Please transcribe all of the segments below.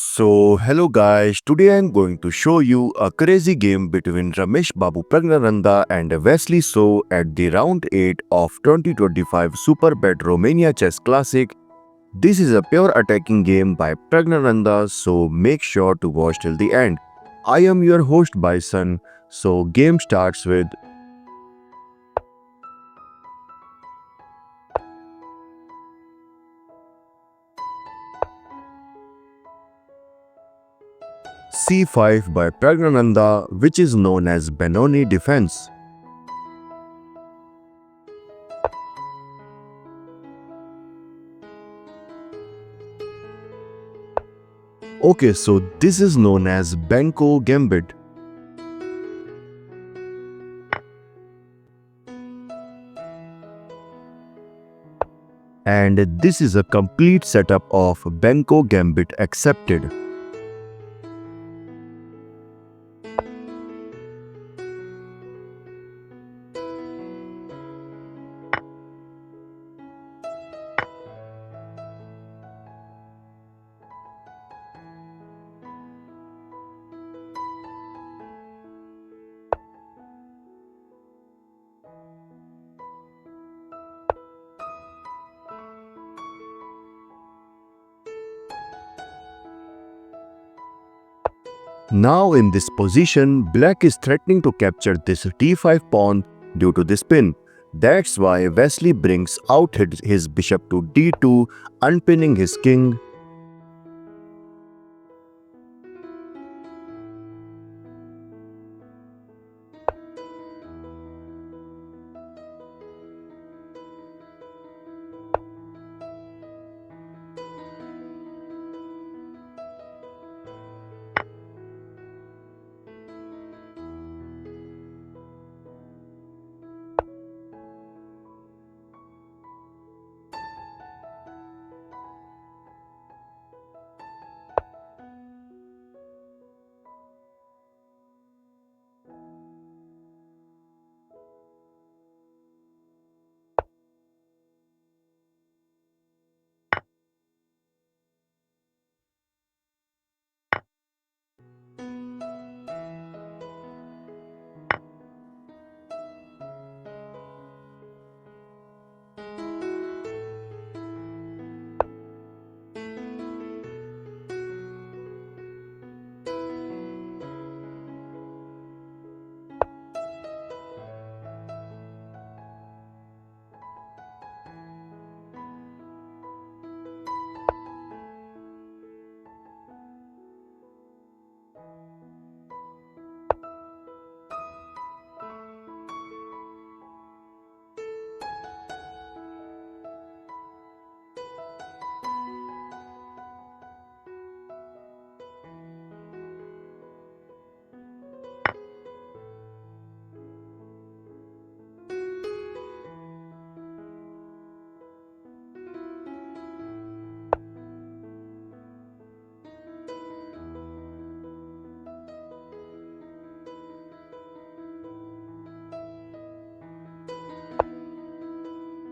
Hello guys, today I'm going to show you a crazy game between Ramesh Babu Praggnanandhaa and Wesley So at the round 8 of 2025 Superbet Romania Chess Classic. This is a pure attacking game by Praggnanandhaa, so make sure to watch till the end. I am your host Bison, so game starts with c5 by Praggnanandhaa, which is known as Benoni defense. Okay, so this is known as Benko Gambit. And this is a complete setup of Benko Gambit accepted. Now in this position, black is threatening to capture this d5 pawn due to this pin. That's why Wesley brings out his bishop to d2, unpinning his king.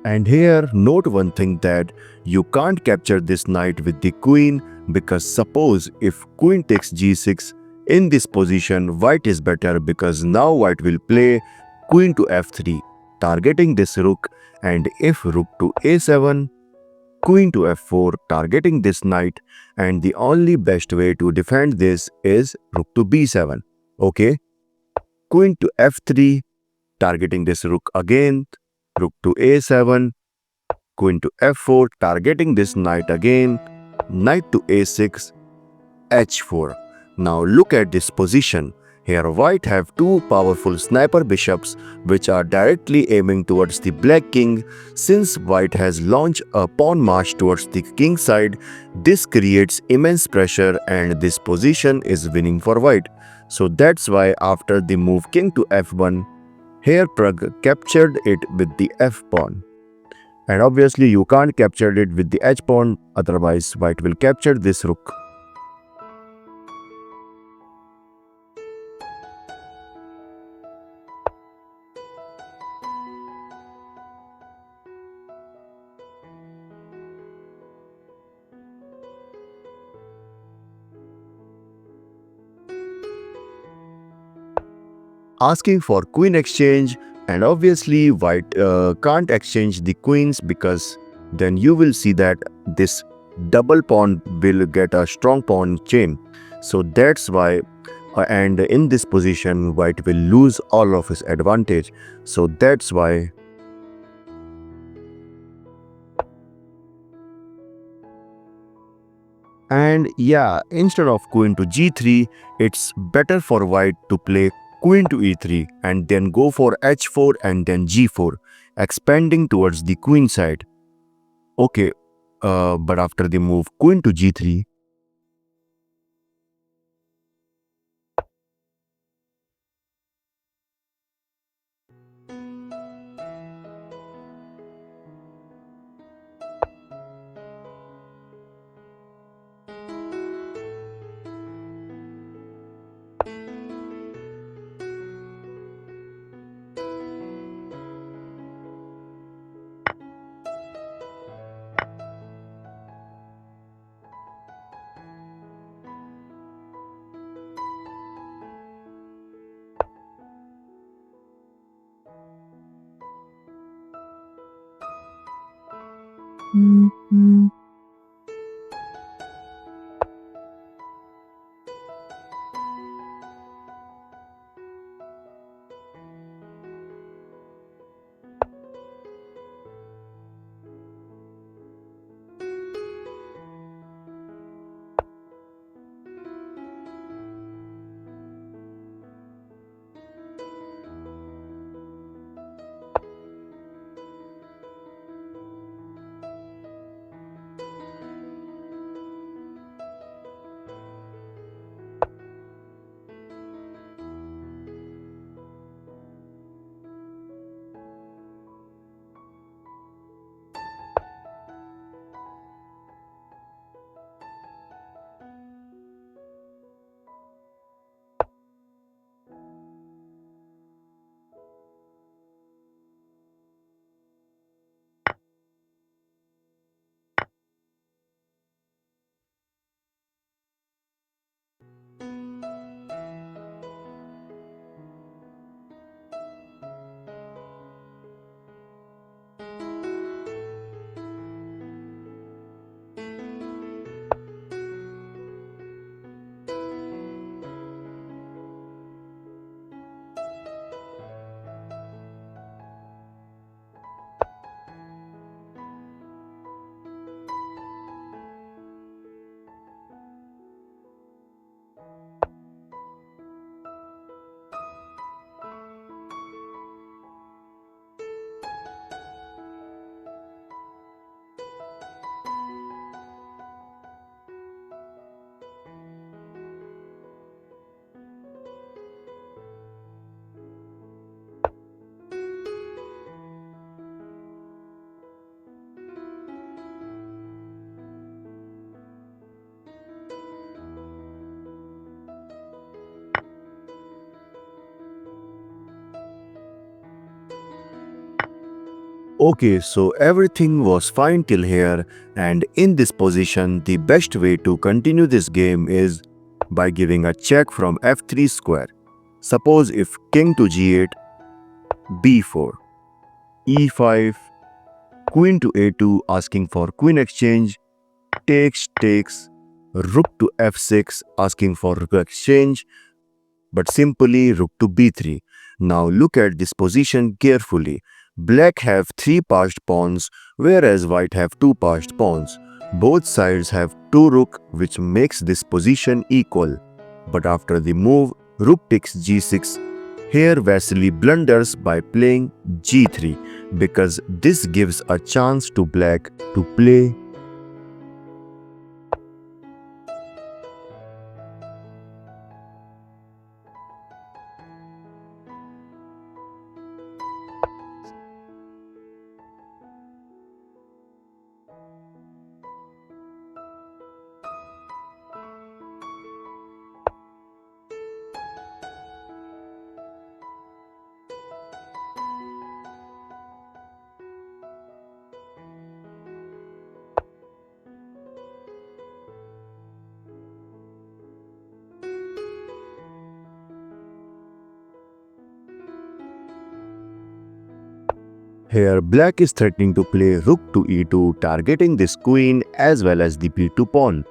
And here, note one thing that you can't capture this knight with the queen, because suppose if queen takes g6, in this position white is better because now white will play queen to f3, targeting this rook, and if rook to a7, queen to f4, targeting this knight, and the only best way to defend this is rook to b7. Okay, queen to f3, targeting this rook again, rook to a7, queen to f4, targeting this knight again, knight to a6, h4. Now look at this position. Here white have two powerful sniper bishops which are directly aiming towards the black king. Since white has launched a pawn march towards the king side, this creates immense pressure and this position is winning for white. So that's why after the move king to f1, here Pragg captured it with the f pawn. And obviously you can't capture it with the h pawn, otherwise white will capture this rook. asking for queen exchange, and obviously white can't exchange the queens because then you will see that this double pawn will get a strong pawn chain. So that's why and in this position white will lose all of his advantage. So that's why. And yeah, instead of queen to g3, it's better for white to play queen to e3 and then go for h4 and then g4, expanding towards the queen side. Okay, but after the move queen to g3, okay, so everything was fine till here, and in this position, the best way to continue this game is by giving a check from f3 square. Suppose if king to g8, b4, e5, queen to a2 asking for queen exchange, takes, rook to f6 asking for rook exchange, but simply rook to b3. Now look at this position carefully. Black have 3 passed pawns, whereas white have 2 passed pawns. Both sides have 2 rook, which makes this position equal. But after the move rook takes g6, here Wesley blunders by playing g3 because this gives a chance to black to play. Here black is threatening to play rook to e2, targeting this queen as well as the b2 pawn.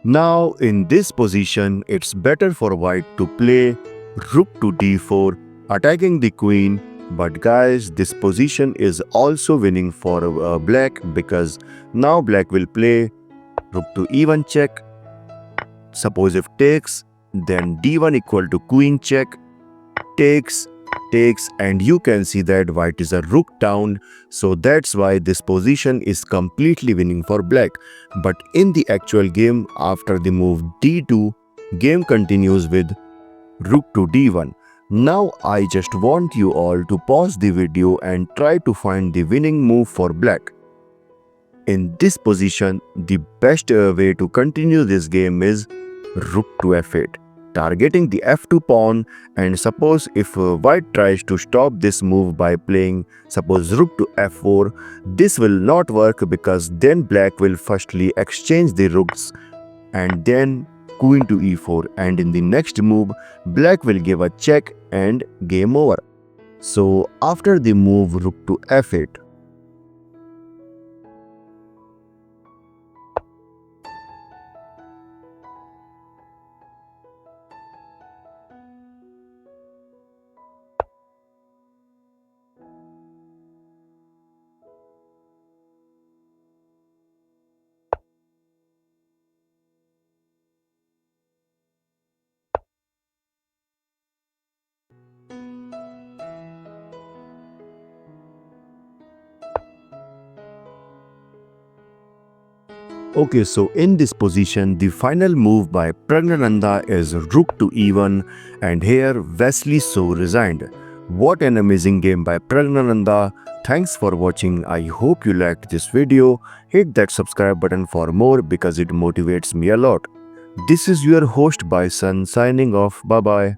Now in this position, it's better for white to play rook to d4, attacking the queen. But guys, this position is also winning for black, because now black will play rook to e1 check. Suppose if takes, then d1 equal to queen check, takes, and you can see that white is a rook down, so that's why this position is completely winning for black. But in the actual game, after the move d2, game continues with rook to d1. Now I just want you all to pause the video and try to find the winning move for black. In this position, the best way to continue this game is rook to f8, targeting the f2 pawn. And suppose if white tries to stop this move by playing suppose rook to f4, this will not work, because then black will firstly exchange the rooks and then queen to e4, and in the next move black will give a check and game over. So after the move rook to f8, okay, so in this position, the final move by Praggnanandhaa is rook to e1, and here Wesley So resigned. What an amazing game by Praggnanandhaa. Thanks for watching. I hope you liked this video. Hit that subscribe button for more, because it motivates me a lot. This is your host Bison signing off. Bye bye.